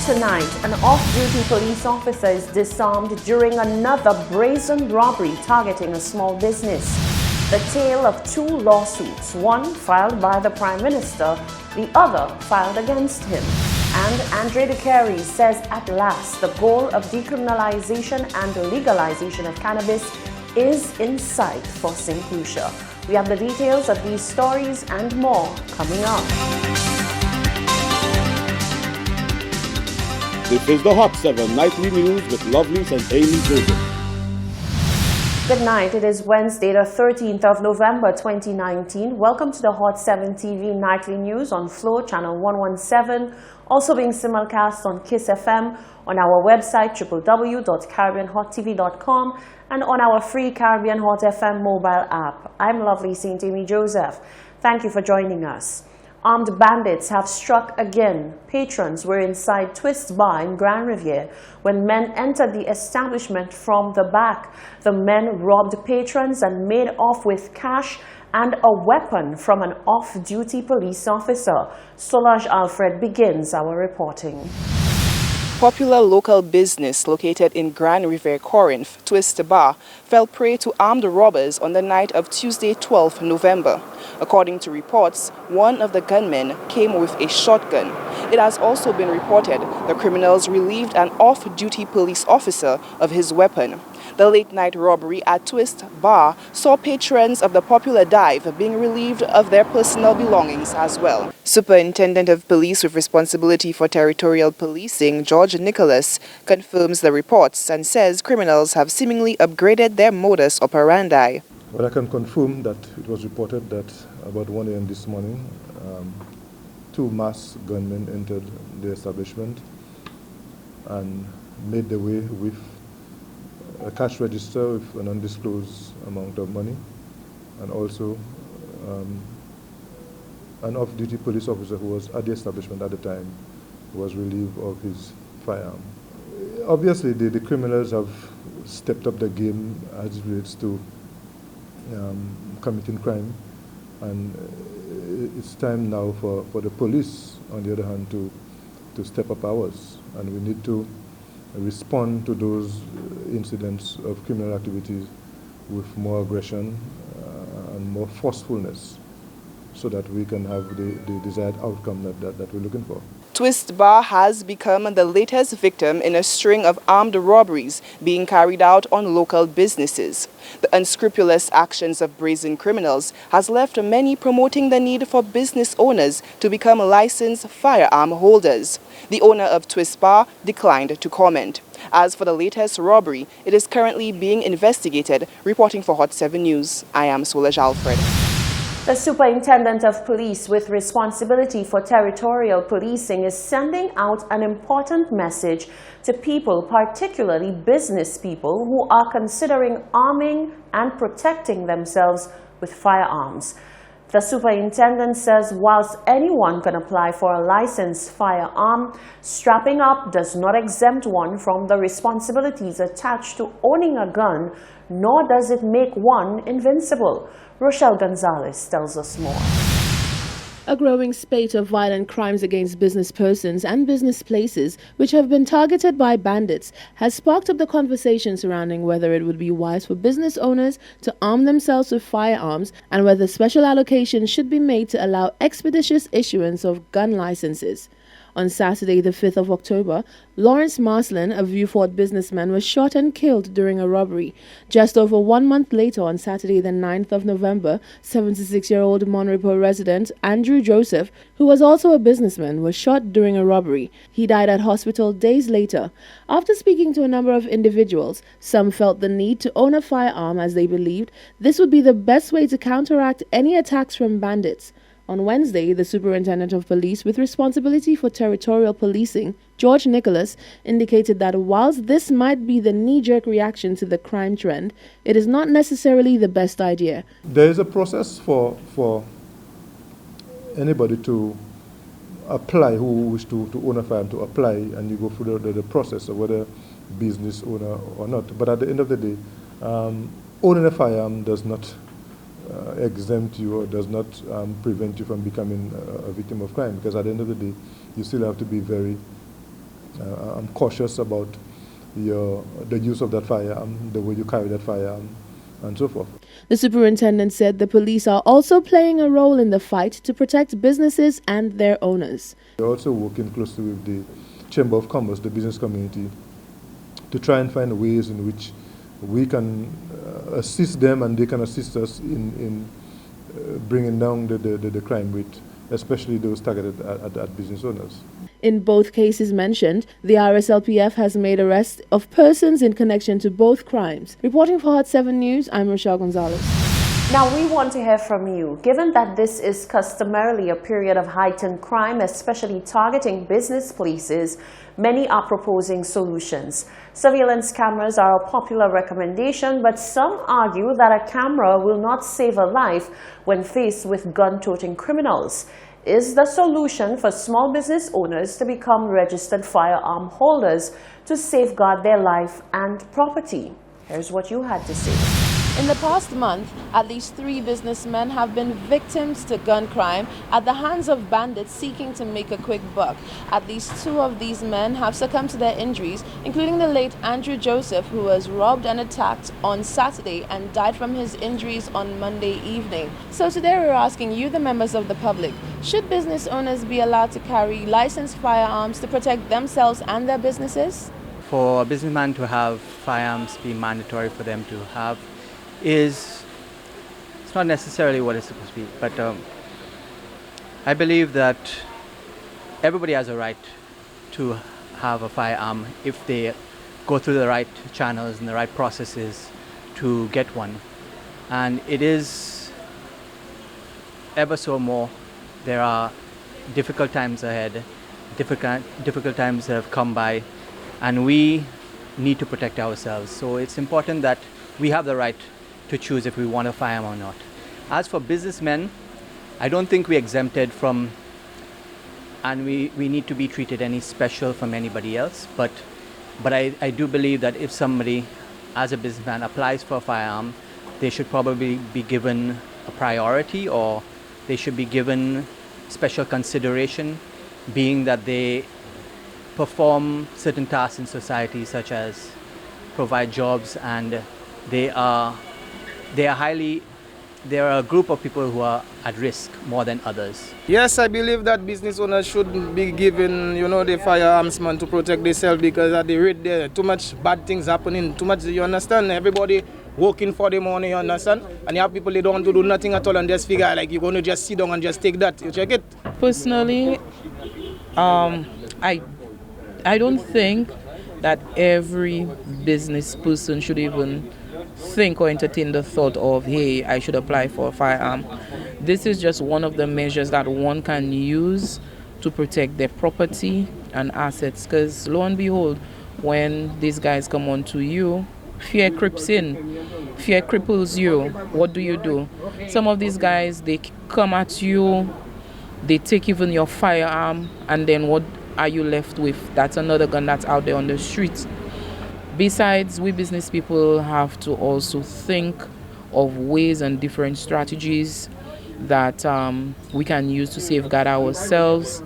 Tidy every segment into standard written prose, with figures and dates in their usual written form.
Tonight, an off-duty police officer is disarmed during another brazen robbery targeting a small business. The tale of two lawsuits, one filed by the Prime Minister, the other filed against him. And Andre De Carey says at last the goal of decriminalization and legalization of cannabis is in sight for St. Lucia. We have the details of these stories and more coming up. This is the Hot 7 Nightly News with Lovelace and Amy Joseph. Good night. It is Wednesday, the 13th of November, 2019. Welcome to the Hot 7 TV Nightly News on Flow Channel 117, also being simulcast on KISS FM, on our website www.caribbeanhottv.com, and on our free Caribbean Hot FM mobile app. I'm Lovely St. Amy Joseph. Thank you for joining us. Armed bandits have struck again. Patrons were inside Twist Bar in Grand Riviere when men entered the establishment from the back. The men robbed patrons and made off with cash and a weapon from an off-duty police officer. Solange Alfred begins our reporting. Popular local business located in Grand Riviere, Corinth, Twist Bar, fell prey to armed robbers on the night of Tuesday, 12 November. According to reports, one of the gunmen came with a shotgun. It has also been reported the criminals relieved an off-duty police officer of his weapon. The late-night robbery at Twist Bar saw patrons of the popular dive being relieved of their personal belongings as well. Superintendent of Police with responsibility for territorial policing, George Nicholas, confirms the reports and says criminals have seemingly upgraded their modus operandi. Well, I can confirm that it was reported that about 1 a.m. this morning, two masked gunmen entered the establishment and made their way with a cash register with an undisclosed amount of money, and also an off-duty police officer who was at the establishment at the time was relieved of his firearm. Obviously, the criminals have stepped up the game as it relates to committing crime, and it's time now for the police, on the other hand, to step up ours, and we need to respond to those incidents of criminal activities with more aggression and more forcefulness, so that we can have the desired outcome that we're looking for. Twist Bar has become the latest victim in a string of armed robberies being carried out on local businesses. The unscrupulous actions of brazen criminals has left many promoting the need for business owners to become licensed firearm holders. The owner of Twist Bar declined to comment. As for the latest robbery, it is currently being investigated. Reporting for Hot 7 News, I am Solange Alfred. The Superintendent of Police with responsibility for territorial policing is sending out an important message to people, particularly business people, who are considering arming and protecting themselves with firearms. The superintendent says whilst anyone can apply for a licensed firearm, strapping up does not exempt one from the responsibilities attached to owning a gun, nor does it make one invincible. Rochelle Gonzalez tells us more. A growing spate of violent crimes against business persons and business places, which have been targeted by bandits, has sparked up the conversation surrounding whether it would be wise for business owners to arm themselves with firearms and whether special allocations should be made to allow expeditious issuance of gun licenses. On Saturday, the 5th of October, Lawrence Marsland, a Vieux-Fort businessman, was shot and killed during a robbery. Just over 1 month later, on Saturday, the 9th of November, 76-year-old Monrepo resident Andrew Joseph, who was also a businessman, was shot during a robbery. He died at hospital days later. After speaking to a number of individuals, some felt the need to own a firearm as they believed this would be the best way to counteract any attacks from bandits. On Wednesday, the Superintendent of Police with responsibility for territorial policing, George Nicholas, indicated that whilst this might be the knee-jerk reaction to the crime trend, it is not necessarily the best idea. There is a process for anybody to apply, who wish to own a firearm, to apply, and you go through the process of whether business owner or not. But at the end of the day, owning a firearm does not exempt you or does not prevent you from becoming a victim of crime, because at the end of the day, you still have to be very I'm cautious about the use of that firearm, the way you carry that firearm, and so forth. The superintendent said the police are also playing a role in the fight to protect businesses and their owners. We're also working closely with the Chamber of Commerce, the business community, to try and find ways in which we can assist them and they can assist us in bringing down the crime rate, especially those targeted at business owners. In both cases mentioned, the RSLPF has made arrests of persons in connection to both crimes. Reporting for Hot 7 News, I'm Rochelle Gonzalez. Now we want to hear from you. Given that this is customarily a period of heightened crime, especially targeting business places, many are proposing solutions. Surveillance cameras are a popular recommendation, but some argue that a camera will not save a life when faced with gun-toting criminals. Is the solution for small business owners to become registered firearm holders to safeguard their life and property? Here's what you had to say. In the past month, at least 3 businessmen have been victims to gun crime at the hands of bandits seeking to make a quick buck. At least 2 of these men have succumbed to their injuries, including the late Andrew Joseph, who was robbed and attacked on Saturday and died from his injuries on Monday evening. So today we're asking you, the members of the public, should business owners be allowed to carry licensed firearms to protect themselves and their businesses? For a businessman to have firearms be mandatory for them to have it's not necessarily what it's supposed to be, but I believe that everybody has a right to have a firearm if they go through the right channels and the right processes to get one. And it is ever so more. There are difficult times ahead, difficult times that have come by, and we need to protect ourselves. So it's important that we have the right to choose if we want a firearm or not. As for businessmen, I don't think we're exempted from, and we need to be treated any special from anybody else, but I do believe that if somebody, as a businessman, applies for a firearm, they should probably be given a priority, or they should be given special consideration, being that they perform certain tasks in society, such as provide jobs, and they are a group of people who are at risk more than others. Yes, I believe that business owners should be given, the firearms man to protect themselves, because at the rate there too much bad things happening, too much, you understand? Everybody working for the money, you understand? And you have people, they don't want to do nothing at all and just figure like you're going to just sit down and just take that. You check it? Personally, I don't think that every business person should even think or entertain the thought of, hey, I should apply for a firearm. This is just one of the measures that one can use to protect their property and assets, because lo and behold, when these guys come on to you, fear creeps in, fear cripples you. What do? Some of these guys, they come at you, they take even your firearm, and then what are you left with? That's another gun that's out there on the streets. Besides, we business people have to also think of ways and different strategies that we can use to safeguard ourselves,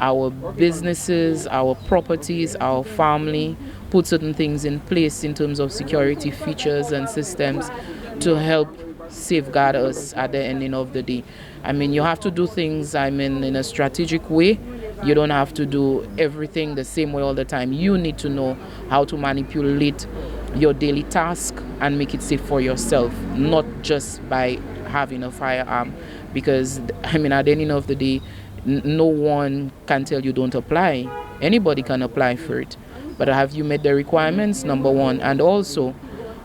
our businesses, our properties, our family, put certain things in place in terms of security features and systems to help safeguard us at the ending of the day. I mean, you have to do things, in a strategic way. You don't have to do everything the same way all the time. You need to know how to manipulate your daily task and make it safe for yourself, not just by having a firearm. Because, at the end of the day, no one can tell you don't apply. Anybody can apply for it. But have you met the requirements, number one? And also,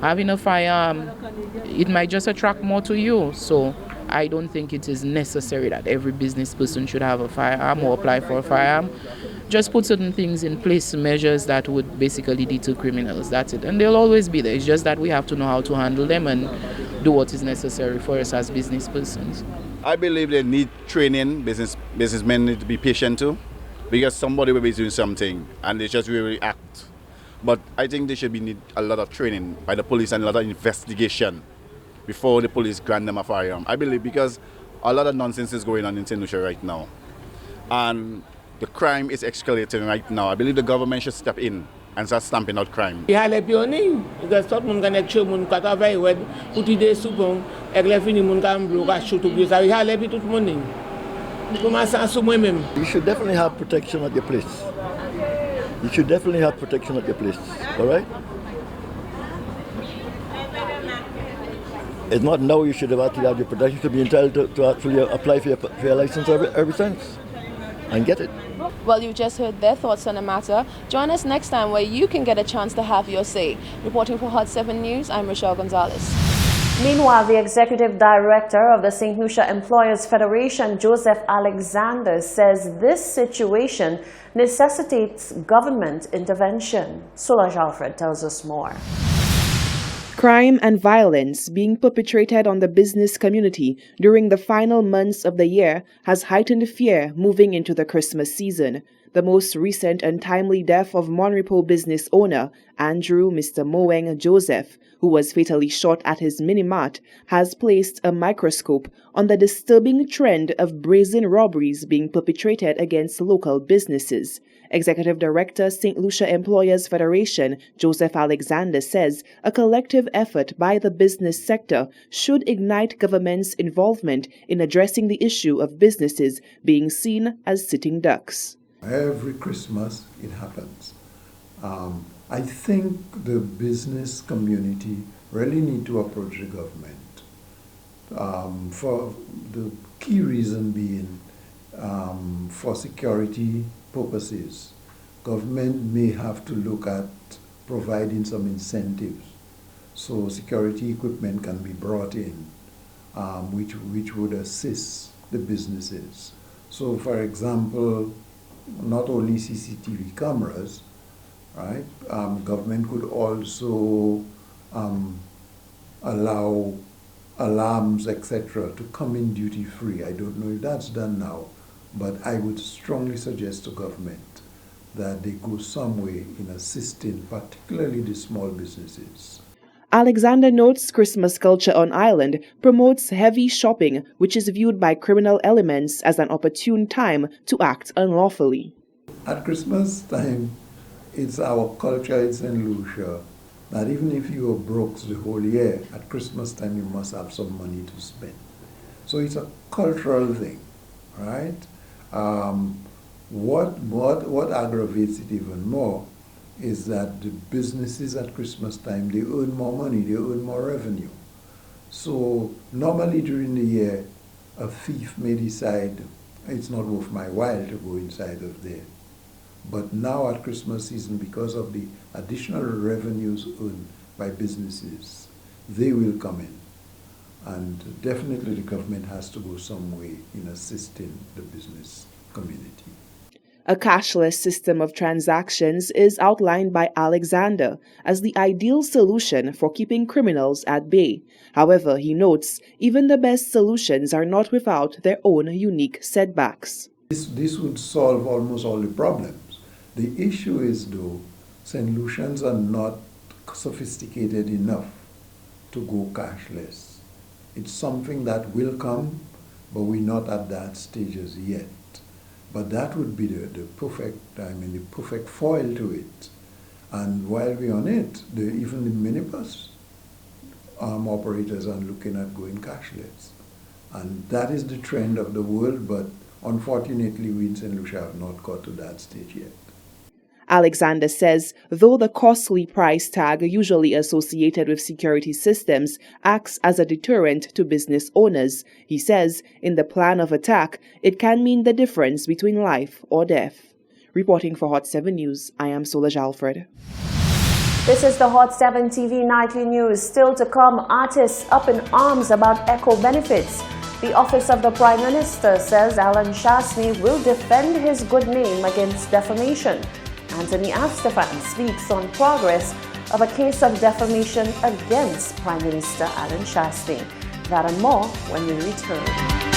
having a firearm, it might just attract more to you. So I don't think it is necessary that every business person should have a firearm or apply for a firearm. Just put certain things in place, measures that would basically deter criminals. That's it. And they'll always be there. It's just that we have to know how to handle them and do what is necessary for us as business persons. I believe they need training. Businessmen need to be patient too, because somebody will be doing something and they just really act. But I think they should need a lot of training by the police and a lot of investigation before the police grant them a firearm. I believe because a lot of nonsense is going on in St. Lucia right now. And the crime is escalating right now. I believe the government should step in and start stamping out crime. Les pionniers, parce que tout le monde connaît que mon quand travaille ouais pour t'aider souvent avec les fini mon quand bloquage surtout que ça il a tout le monde. Comment ça sur moi même. You should definitely have protection at your place. You should definitely have protection at your place. All right? It's not now you should have actually had your protection. You should be entitled to actually apply for your license every sense and get it. Well, you just heard their thoughts on the matter. Join us next time where you can get a chance to have your say. Reporting for Hot 7 News, I'm Rochelle Gonzalez. Meanwhile, the executive director of the St. Lucia Employers Federation, Joseph Alexander, says this situation necessitates government intervention. Solange Alfred tells us more. Crime and violence being perpetrated on the business community during the final months of the year has heightened fear moving into the Christmas season. The most recent untimely death of Monrepo business owner Andrew Mr. Moeng Joseph, who was fatally shot at his mini-mart, has placed a microscope on the disturbing trend of brazen robberies being perpetrated against local businesses. Executive Director, St. Lucia Employers Federation, Joseph Alexander, says a collective effort by the business sector should ignite government's involvement in addressing the issue of businesses being seen as sitting ducks. Every Christmas it happens. I think the business community really need to approach the government for the key reason being for security purposes. Government may have to look at providing some incentives so security equipment can be brought in which would assist the businesses. So for example, not only CCTV cameras, right? Government could also allow alarms, etc., to come in duty free. I don't know if that's done now, but I would strongly suggest to government that they go some way in assisting, particularly the small businesses. Alexander notes Christmas culture on island promotes heavy shopping, which is viewed by criminal elements as an opportune time to act unlawfully. At Christmas time, it's our culture in St. Lucia that even if you are broke the whole year, at Christmas time you must have some money to spend. So it's a cultural thing, right? What aggravates it even more is that the businesses at Christmas time, they earn more money, they earn more revenue. So normally during the year, a thief may decide it's not worth my while to go inside of there. But now at Christmas season, because of the additional revenues earned by businesses, they will come in. And definitely the government has to go some way in assisting the business community. A cashless system of transactions is outlined by Alexander as the ideal solution for keeping criminals at bay. However, he notes even the best solutions are not without their own unique setbacks. This would solve almost all the problems. The issue is, though, St. Lucians are not sophisticated enough to go cashless. It's something that will come, but we're not at that stage as yet. But that would be the perfect foil to it. And while we're on it, even the minibus operators are looking at going cashless. And that is the trend of the world, but unfortunately we in St. Lucia have not got to that stage yet. Alexander says, though the costly price tag usually associated with security systems acts as a deterrent to business owners, he says, in the plan of attack, it can mean the difference between life or death. Reporting for Hot 7 News, I am Solange Alfred. This is the Hot 7 TV Nightly News. Still to come, artists up in arms about eco benefits. The Office of the Prime Minister says Alan Shastney will defend his good name against defamation. Anthony Astafan speaks on progress of a case of defamation against Prime Minister Alan Shastney. That and more when we return.